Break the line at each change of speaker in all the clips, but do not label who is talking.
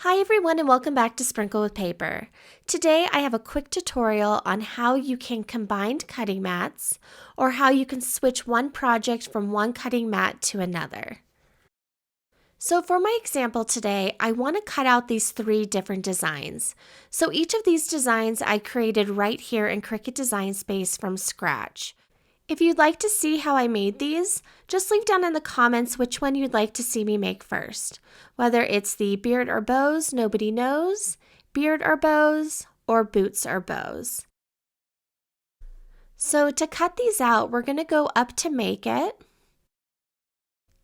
Hi everyone and welcome back to Sprinkle with Paper. Today I have a quick tutorial on how you can combine cutting mats or how you can switch one project from one cutting mat to another. So for my example today, I want to cut out these 3 different designs. So each of these designs I created right here in Cricut Design Space from scratch. If you'd like to see how I made these, just leave down in the comments which one you'd like to see me make first. Whether it's the beard or bows, nobody knows, beard or bows, or boots or bows. So to cut these out, we're going to go up to make it.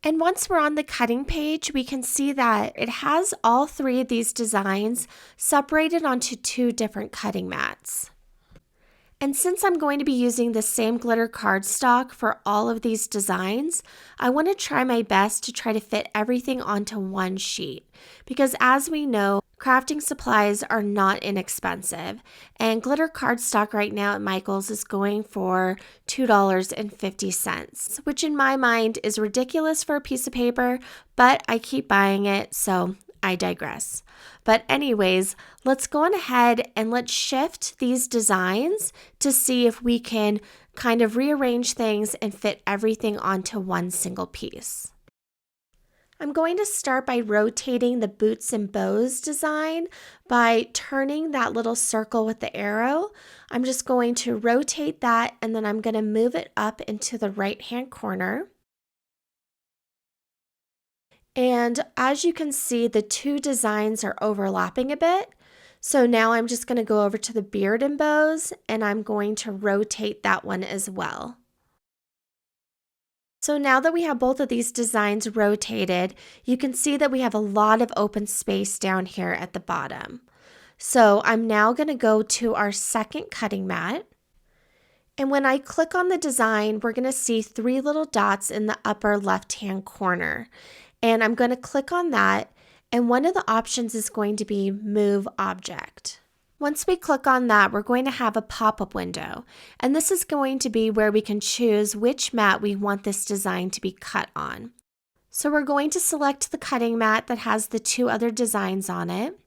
And once we're on the cutting page, we can see that it has all 3 of these designs separated onto 2 different cutting mats. And since I'm going to be using the same glitter cardstock for all of these designs, I want to try my best to try to fit everything onto one sheet. Because as we know, crafting supplies are not inexpensive. And glitter cardstock right now at Michael's is going for $2.50, which in my mind is ridiculous for a piece of paper, but I keep buying it, so I digress. But anyways, let's go on ahead and let's shift these designs to see if we can kind of rearrange things and fit everything onto one single piece. I'm going to start by rotating the boots and bows design by turning that little circle with the arrow. I'm just going to rotate that and then I'm going to move it up into the right-hand corner. And as you can see, the 2 designs are overlapping a bit. So now I'm just going to go over to the beard and bows and I'm going to rotate that one as well. So now that we have both of these designs rotated, you can see that we have a lot of open space down here at the bottom. So I'm now going to go to our second cutting mat. And when I click on the design, we're going to see 3 little dots in the upper left-hand corner. And I'm going to click on that, and one of the options is going to be Move Object. Once we click on that, we're going to have a pop-up window, and this is going to be where we can choose which mat we want this design to be cut on. So we're going to select the cutting mat that has the 2 other designs on it,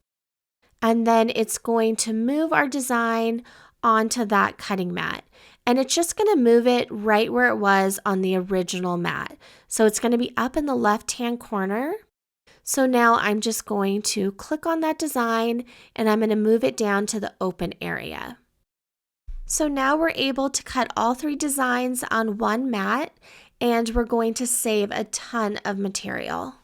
and then it's going to move our design onto that cutting mat. And it's just going to move it right where it was on the original mat. So it's going to be up in the left-hand corner. So now I'm just going to click on that design and I'm going to move it down to the open area. So now we're able to cut all 3 designs on one mat and we're going to save a ton of material.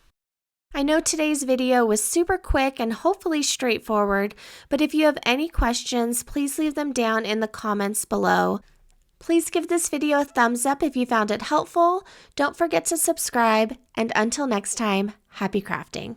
I know today's video was super quick and hopefully straightforward, but if you have any questions, please leave them down in the comments below. Please give this video a thumbs up if you found it helpful. Don't forget to subscribe, and until next time, happy crafting.